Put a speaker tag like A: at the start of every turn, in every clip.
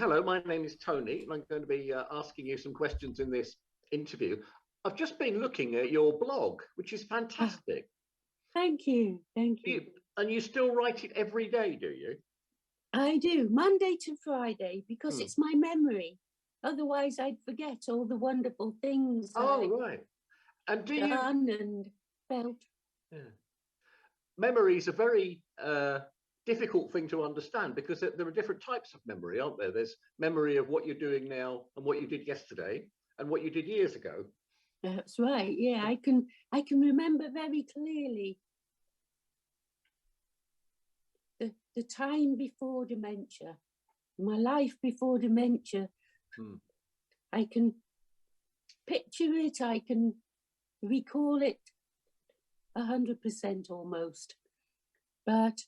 A: Hello, my name is Tony, and I'm going to be asking you some questions in this interview. I've just been looking at your blog, which is
B: Oh,
A: fantastic.
B: thank you. Thank
A: You,
B: you.
A: and you still write it every day, do you?
B: I do Monday to Friday because
A: Hmm.
B: it's my memory. Otherwise, I'd forget all the wonderful things
A: Oh,
B: I've
A: right. And do you?
B: done and felt.
A: Yeah. Memory is a very difficult thing to understand because there are different types of memory, aren't there? There's memory of what you're doing now and what you did yesterday and what you did years ago.
B: That's right. Yeah, I can remember very clearly the time before dementia, my life before dementia.
A: Hmm.
B: I can picture it. I can recall it 100% almost. But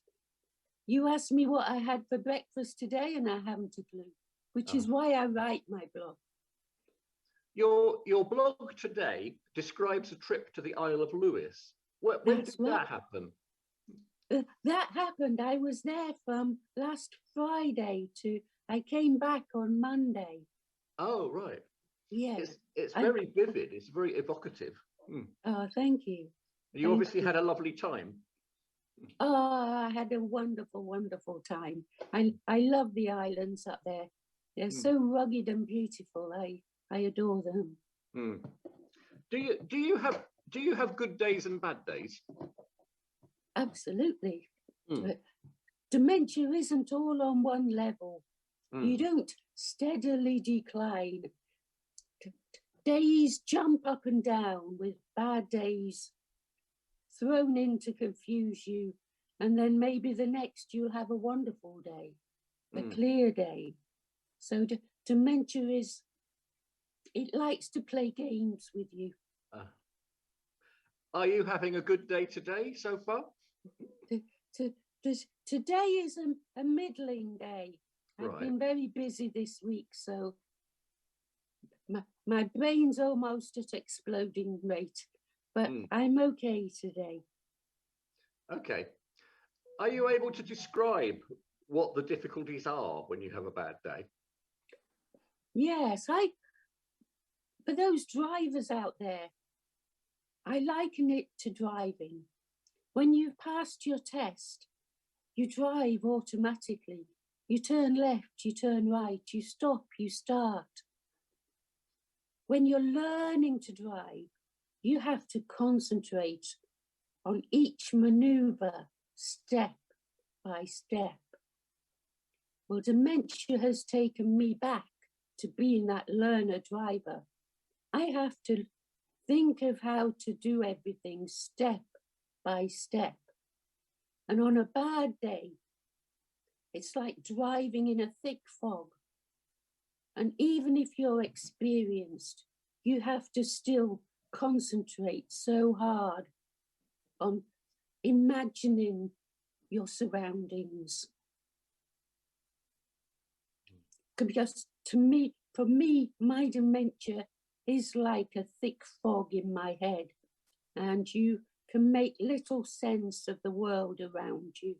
B: you asked me what I had for breakfast today, and I haven't a clue, which
A: Oh.
B: is why I write my blog.
A: Your blog today describes a trip to the Isle of Lewis. When did
B: That's right.
A: that happen?
B: That happened. I was there from last Friday to, I came back on Monday.
A: Oh, right.
B: Yeah.
A: It's
B: And,
A: very vivid. It's very evocative. Hmm.
B: oh, thank you.
A: You
B: Thank
A: obviously
B: you.
A: had a lovely time.
B: Oh, I had a wonderful, wonderful time. I love the islands up there. They're
A: Hmm.
B: so rugged and beautiful. I adore them.
A: Hmm. Do you have good days and bad days?
B: Absolutely.
A: Hmm.
B: Dementia isn't all on one level.
A: Hmm.
B: You don't steadily decline. Days jump up and down with bad days thrown in to confuse you. And then maybe the next you'll have a wonderful day, a clear day. So dementia it likes to play games with you.
A: Uh, are you having a good day today so far?
B: Today is a middling day. I've
A: Right.
B: been very busy this week, so my brain's almost at exploding rate, but
A: Hmm.
B: I'm okay today.
A: Okay. Are you able to describe what the difficulties are when you have a bad day?
B: Yes, for those drivers out there, I liken it to driving. When you've passed your test, you drive automatically. You turn left, you turn right, you stop, you start. When you're learning to drive, you have to concentrate on each maneuver, step by step. Well, dementia has taken me back to being that learner driver. I have to think of how to do everything step by step. And on a bad day, it's like driving in a thick fog. And even if you're experienced, you have to still concentrate so hard on imagining your surroundings. Because for me, my dementia is like a thick fog in my head, and you can make little sense of the world around you.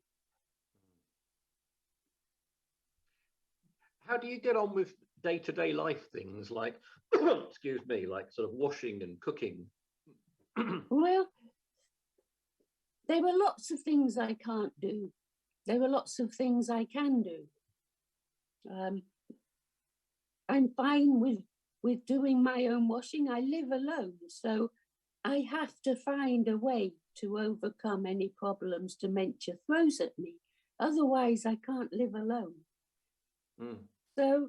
A: How do you get on with day-to-day life things like, excuse me, like sort of washing and cooking?
B: Well, there are lots of things I can't do. There are lots of things I can do. I'm fine with doing my own washing. I live alone, so I have to find a way to overcome any problems dementia throws at me. Otherwise, I can't live alone.
A: Mm.
B: So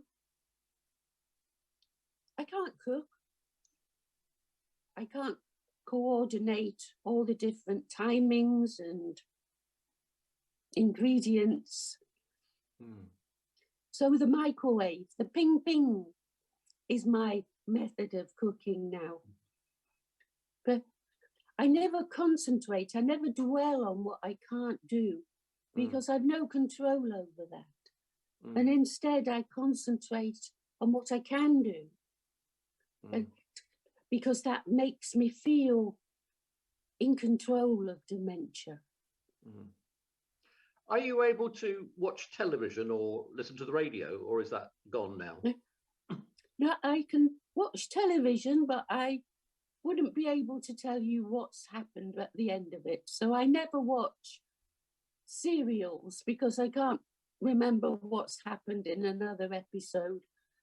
B: I can't cook. I can't coordinate all the different timings and ingredients.
A: Mm.
B: So the microwave, the ping ping, is my method of cooking now. But I never concentrate, I never dwell on what I can't do because I've no control over that.
A: Mm.
B: And instead I concentrate on what I can do. And because that makes me feel in control of dementia.
A: Mm. Are you able to watch television or listen to the radio, or is that gone now?
B: No, I can watch television, but I wouldn't be able to tell you what's happened at the end of it. So I never watch serials because I can't remember what's happened in another episode.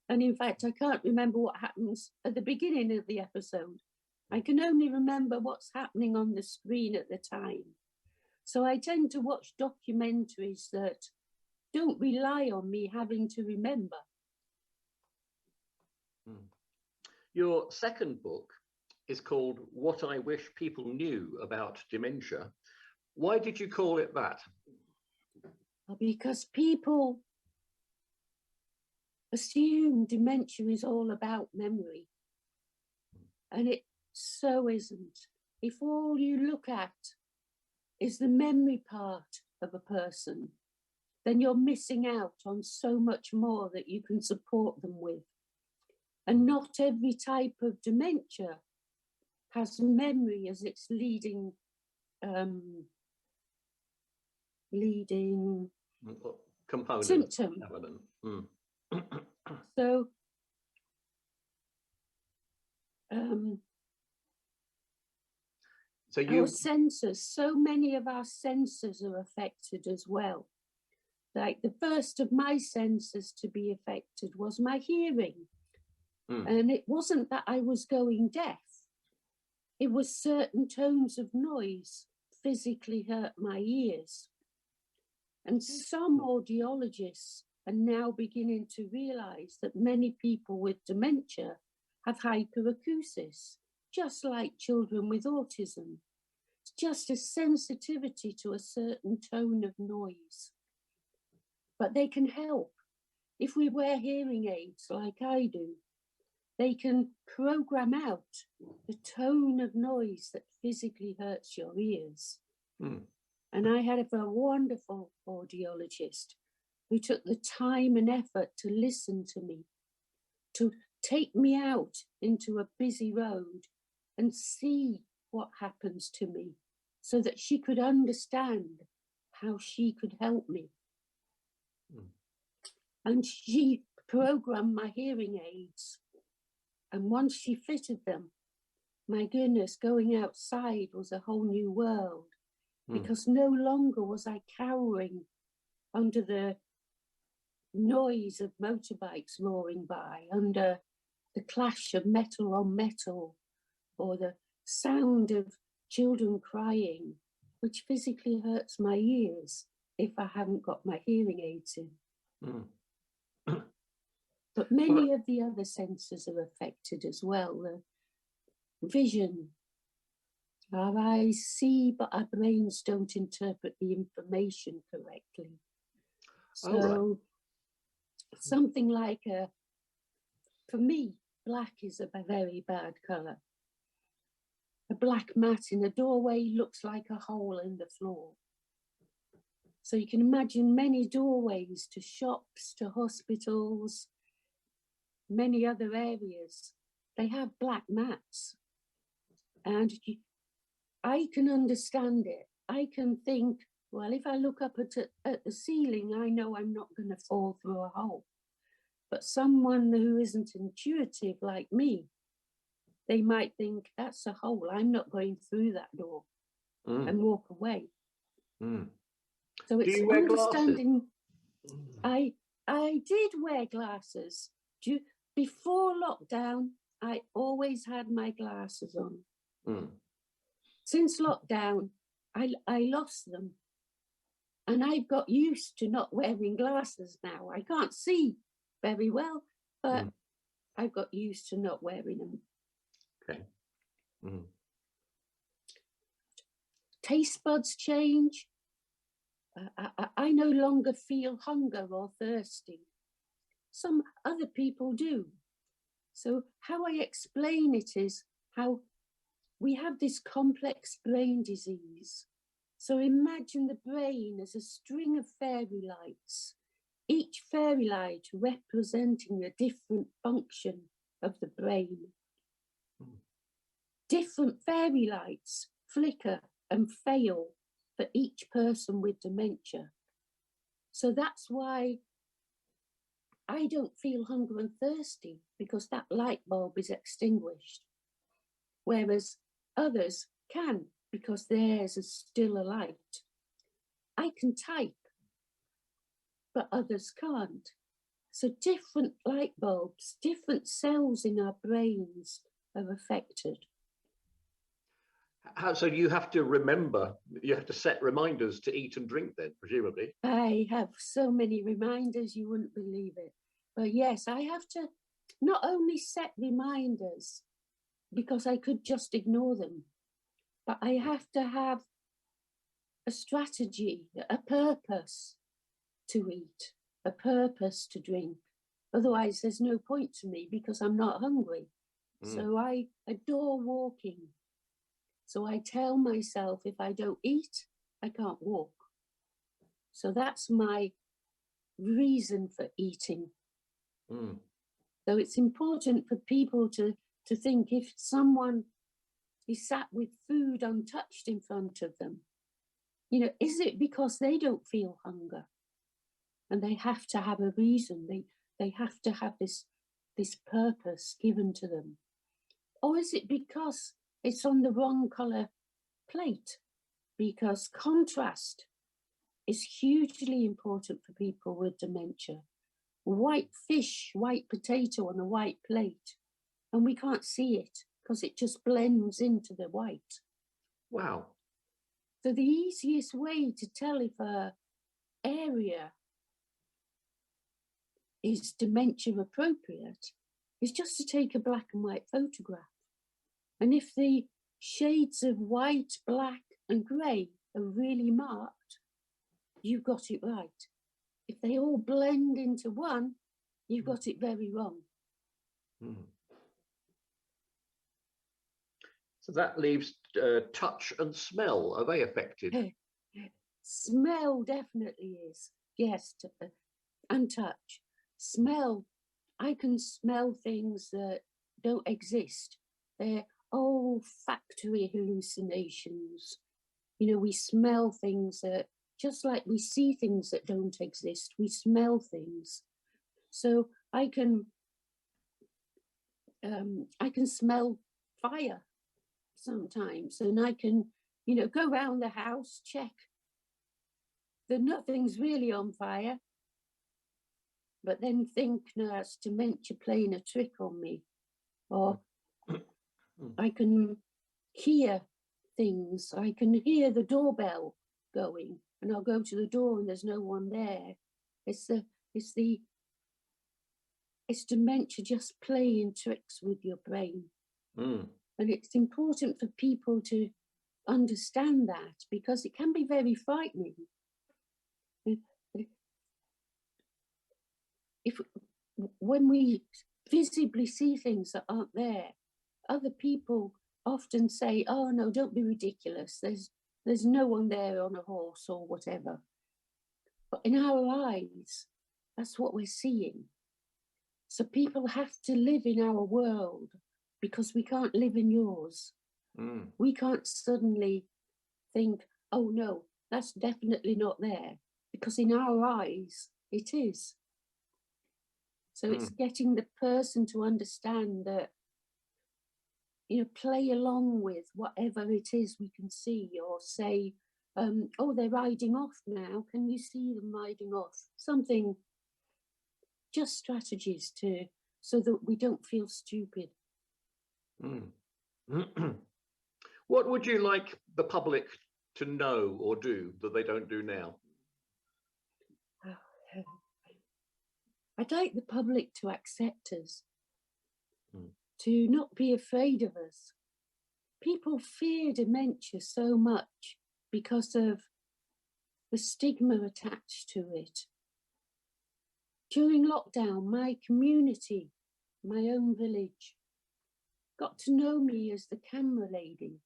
B: And in fact, I can't remember what happens at the beginning of the episode. I can only remember what's happening on the screen at the time. So I tend to watch documentaries that don't rely on me having to remember.
A: Your second book is called What I Wish People Knew About Dementia. Why did you call it that?
B: Because people assume dementia is all about memory. And it so isn't. If all you look at is the memory part of a person, then you're missing out on so much more that you can support them with. And not every type of dementia has memory as its leading
A: component
B: symptom. So our senses, so many of our senses are affected as well. Like the first of my senses to be affected was my hearing. And it wasn't that I was going deaf. It was certain tones of noise physically hurt my ears. And some audiologists are now beginning to realize that many people with dementia have hyperacusis, just like children with autism. It's just a sensitivity to a certain tone of noise. But they can help. If we wear hearing aids like I do, they can program out the tone of noise that physically hurts your ears. And I had a wonderful audiologist who took the time and effort to listen to me, to take me out into a busy road and see what happens to me so that she could understand how she could help me. And she programmed my hearing aids. And once she fitted them, my goodness, going outside was a whole new world because no longer was I cowering under the noise of motorbikes roaring by, under the clash of metal on metal, or the sound of children crying, which physically hurts my ears if I haven't got my hearing aids in. But many of the other senses are affected as well. The vision. Our eyes see, but our brains don't interpret the information correctly. So something like for me, black is a very bad colour. A black mat in a doorway looks like a hole in the floor. So you can imagine many doorways to shops, to hospitals, many other areas. They have black mats. And I can understand it. I can think, well, if I look up at the ceiling, I know I'm not going to fall through a hole. But someone who isn't intuitive like me, they might think, that's a hole. I'm not going through that door and walk away. So it's
A: Do you wear
B: understanding.
A: glasses?
B: I did wear glasses. Before lockdown, I always had my glasses on. Since lockdown, I lost them. And I've got used to not wearing glasses now. I can't see very well, but I've got used to not wearing them.
A: Okay.
B: Taste buds change. I no longer feel hunger or thirsty. Some other people do. So how I explain it is how we have this complex brain disease. So imagine the brain as a string of fairy lights, each fairy light representing a different function of the brain. Different fairy lights flicker and fail for each person with dementia. So that's why I don't feel hunger and thirsty, because that light bulb is extinguished. Whereas others can, because theirs is still a light. I can type, but others can't. So different light bulbs, different cells in our brains are affected.
A: So you have to remember, you have to set reminders to eat and drink then, presumably.
B: I have so many reminders, you wouldn't believe it. But yes, I have to not only set reminders, because I could just ignore them, but I have to have a strategy, a purpose to eat, a purpose to drink. Otherwise, there's no point to me, because I'm not hungry. So I adore walking. So I tell myself, if I don't eat, I can't walk. So that's my reason for eating. So it's important for people to think, if someone is sat with food untouched in front of them, you know, is it because they don't feel hunger and they have to have a reason? They have to have this purpose given to them. Or is it because it's on the wrong colour plate? Because contrast is hugely important for people with dementia. White fish, white potato on a white plate, and we can't see it because it just blends into the white.
A: Wow.
B: So the easiest way to tell if an area is dementia appropriate is just to take a black and white photograph. And if the shades of white, black and grey are really marked, you've got it right. If they all blend into one, you've got it very wrong.
A: So that leaves touch and smell. Are they affected?
B: Smell definitely is, yes, and touch. Smell, I can smell things that don't exist. They're olfactory hallucinations. You know, we smell things that, just like we see things that don't exist, we smell things. So I can smell fire sometimes, and I can, you know, go around the house, check that nothing's really on fire, but then think, no, it's dementia playing a trick on me. Or I can hear things. I can hear the doorbell going, and I'll go to the door and there's no one there. It's dementia just playing tricks with your brain. And it's important for people to understand that, because it can be very frightening. When we visibly see things that aren't there, other people often say, oh no, don't be ridiculous, there's no one there on a horse or whatever. But in our eyes, that's what we're seeing. So people have to live in our world, because we can't live in yours. We can't suddenly think, oh no, that's definitely not there, because in our eyes it is. So it's getting the person to understand that, you know, play along with whatever it is we can see, or say, oh, they're riding off now, can you see them riding off? Something, just strategies so that we don't feel stupid.
A: What would you like the public to know or do that they don't do now?
B: I'd like the public to accept us, to not be afraid of us. People fear dementia so much because of the stigma attached to it. During lockdown, my community, my own village, got to know me as the camera lady,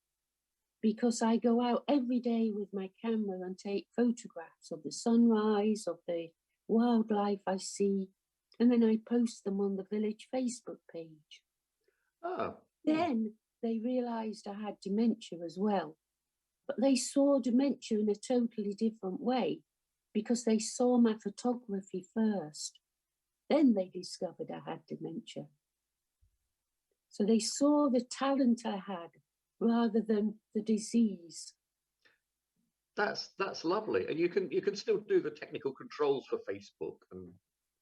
B: because I go out every day with my camera and take photographs of the sunrise, of the wildlife I see, and then I post them on the village Facebook page. Then they realised I had dementia as well, but they saw dementia in a totally different way. because they saw my photography first. Then they discovered I had dementia. So they saw the talent I had rather than the disease.
A: That's lovely. And you can still do the technical controls for Facebook and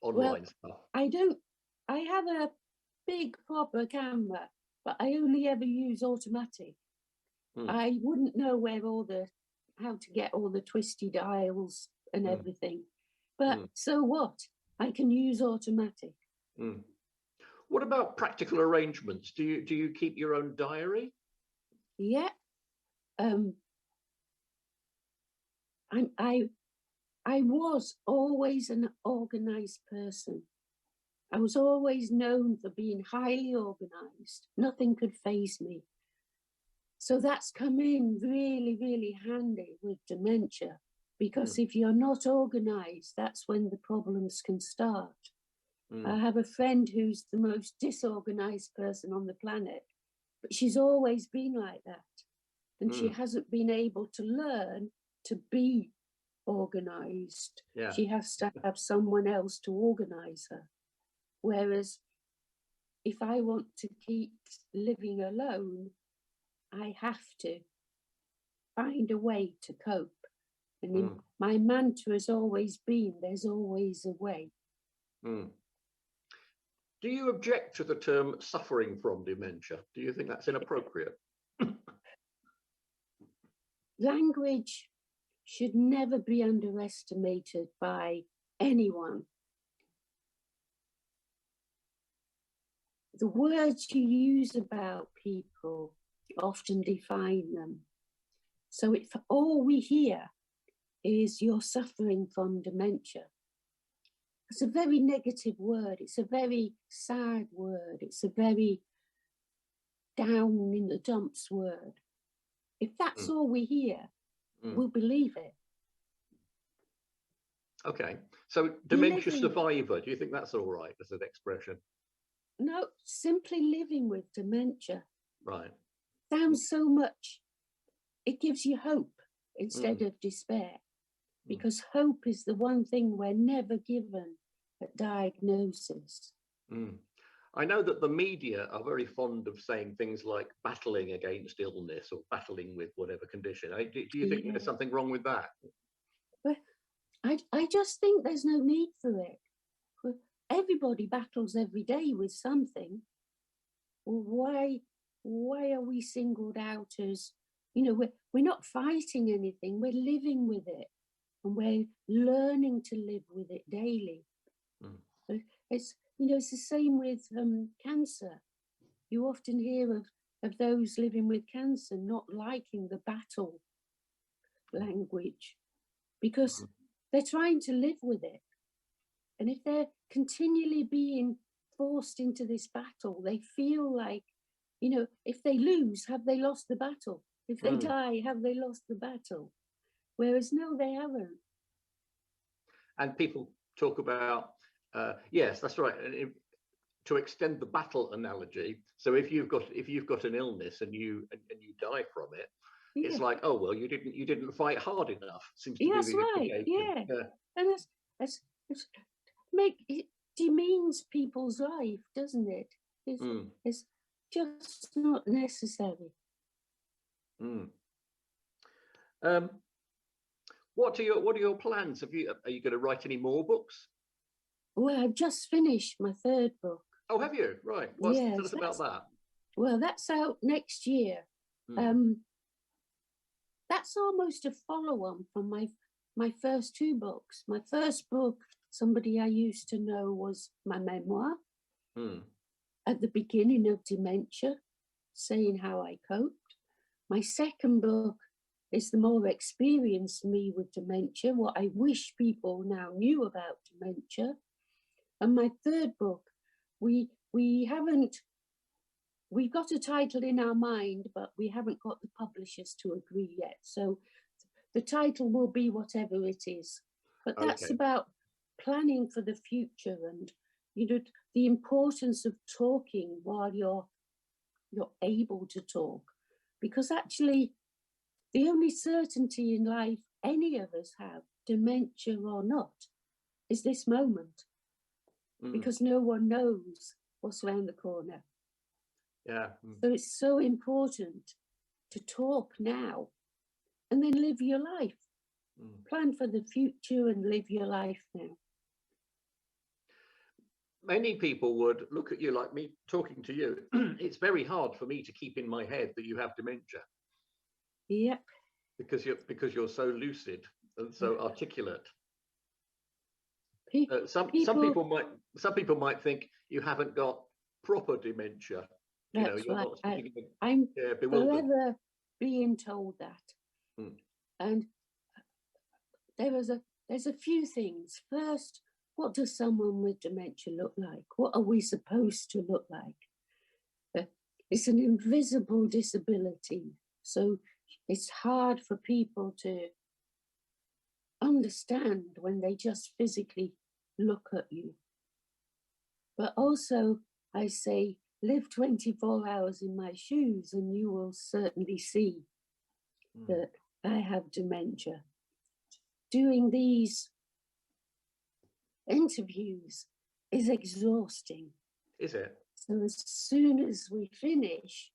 A: online stuff.
B: I have a big proper camera, but I only ever use automatic. I wouldn't know how to get all the twisty dials and everything. But so what? I can use automatic.
A: What about practical arrangements? Do you keep your own diary?
B: Yeah. I was always an organized person. I was always known for being highly organized. Nothing could faze me. So that's come in really, really handy with dementia, because if you're not organized, that's when the problems can start. I have a friend who's the most disorganized person on the planet, but she's always been like that. And she hasn't been able to learn to be organized.
A: Yeah.
B: She has to have someone else to organize her. Whereas if I want to keep living alone, I have to find a way to cope. And my mantra has always been, there's always a way.
A: Do you object to the term suffering from dementia? Do you think that's inappropriate?
B: Language should never be underestimated by anyone. The words you use about people often define them. So if all we hear is you're suffering from dementia, it's a very negative word. It's a very sad word. It's a very down in the dumps word. If that's all we hear, we'll believe it.
A: Okay. So dementia survivor, do you think that's all right as an expression?
B: No, simply living with dementia.
A: Right.
B: Sounds so much. It gives you hope instead of despair, because hope is the one thing we're never given at diagnosis.
A: I know that the media are very fond of saying things like battling against illness or battling with whatever condition. Do you think there's something wrong with that?
B: Well, I just think there's no need for it. Everybody battles every day with something. Well, why are we singled out as, we're not fighting anything, we're living with it, and we're learning to live with it daily. It's it's the same with cancer. You often hear of those living with cancer not liking the battle language because they're trying to live with it. And if they're continually being forced into this battle, they feel like, if they lose, have they lost the battle? If they die, have they lost the battle? Whereas no, they haven't.
A: And people talk about, yes, that's right. And to extend the battle analogy, so if you've got an illness and you die from it, it's like, oh well, you didn't fight hard enough. Seems to be
B: that's
A: the
B: right.
A: implication.
B: Yeah. And that's it demeans people's life, doesn't it? It's just not necessary.
A: What are your plans? Are you going to write any more books?
B: Well, I've just finished my third book.
A: Oh, have you? Right. Tell us about that.
B: Well, that's out next year. That's almost a follow-on from my first two books. My first book, Somebody I Used to Know, was my memoir at the beginning of dementia, saying how I coped. My second book is the more experienced me with dementia, what I wish people now knew about dementia. And my third book, we've got a title in our mind, but we haven't got the publishers to agree yet. So the title will be whatever it is. But that's about planning for the future and, the importance of talking while you're able to talk. Because actually, the only certainty in life any of us have dementia or not is this moment, because no one knows what's around the corner.
A: Yeah.
B: So it's so important to talk now and then live your life. Plan for the future and live your life now.
A: Many people would look at you like me talking to you. It's very hard for me to keep in my head that you have dementia.
B: Yep.
A: Because you're so lucid and so articulate. Some people might think you haven't got proper dementia.
B: That's
A: you're
B: right.
A: not
B: I'm
A: bewildered.
B: forever being told that. And there's a few things. First, what does someone with dementia look like? What are we supposed to look like? It's an invisible disability, so it's hard for people to understand when they just physically look at you. But also, I say, live 24 hours in my shoes and you will certainly see that I have dementia. Doing these interviews is exhausting.
A: Is it?
B: So as soon as we finish,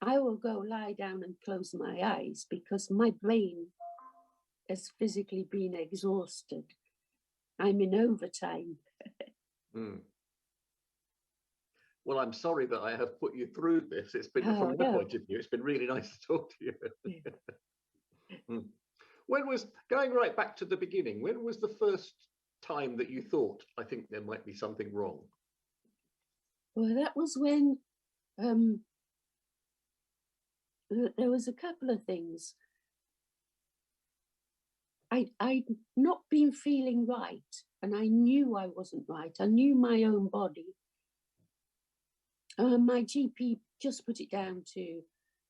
B: I will go lie down and close my eyes because my brain has physically been exhausted. I'm in overtime.
A: Well, I'm sorry that I have put you through this. It's been, from my point of view, it's been really nice to talk to you. When was, going right back to the beginning, when was the first time that you thought, I think there might be something wrong?
B: Well, that was when there was a couple of things. I'd not been feeling right, and I knew I wasn't right. I knew my own body. My GP just put it down to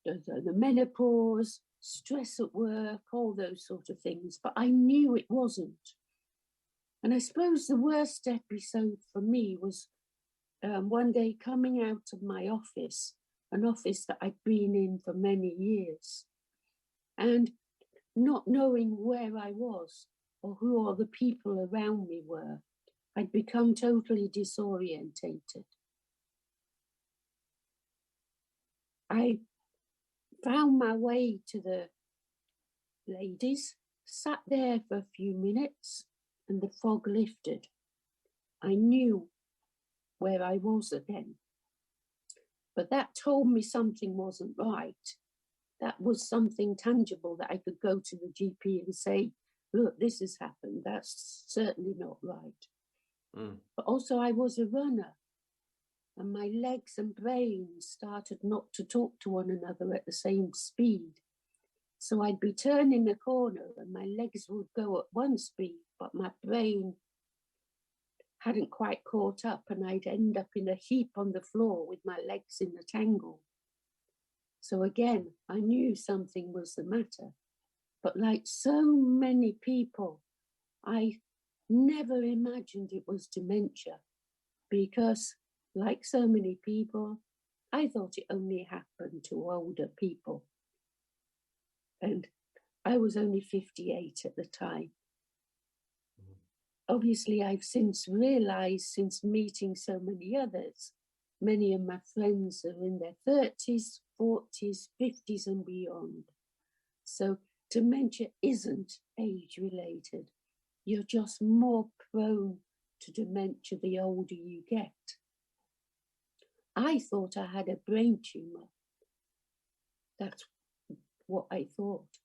B: the menopause, stress at work, all those sort of things, but I knew it wasn't. And I suppose the worst episode for me was one day coming out of my office, an office that I'd been in for many years, and not knowing where I was or who all the people around me were. I'd become totally disorientated. I found my way to the ladies, sat there for a few minutes, and the fog lifted. I knew where I was again. But that told me something wasn't right. That was something tangible that I could go to the GP and say, look, this has happened. That's certainly not right. But also I was a runner, and my legs and brain started not to talk to one another at the same speed. So I'd be turning a corner and my legs would go at one speed, but my brain hadn't quite caught up, and I'd end up in a heap on the floor with my legs in a tangle. So again, I knew something was the matter. But like so many people, I never imagined it was dementia because, like so many people, I thought it only happened to older people. And I was only 58 at the time. Obviously, I've since realized, since meeting so many others, many of my friends are in their 30s, 40s, 50s and beyond. So dementia isn't age-related. You're just more prone to dementia the older you get. I thought I had a brain tumor. That's what I thought.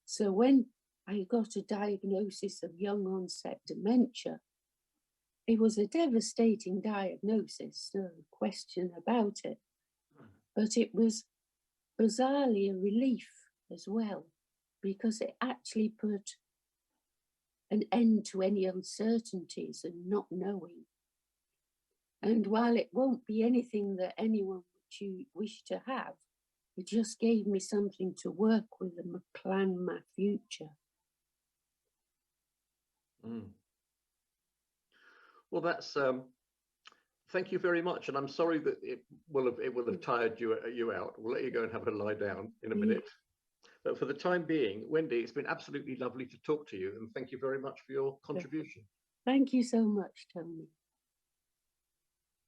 B: So when I got a diagnosis of young onset dementia, it was a devastating diagnosis, no question about it. But it was bizarrely a relief as well, because it actually put an end to any uncertainties and not knowing. And while it won't be anything that anyone would wish to have, it just gave me something to work with and plan my future.
A: Well, that's thank you very much, and I'm sorry that it will have tired you out. We'll let you go and have a lie down in a minute. But for the time being, Wendy, it's been absolutely lovely to talk to you, and thank you very much for your contribution.
B: Thank you so much, Tony.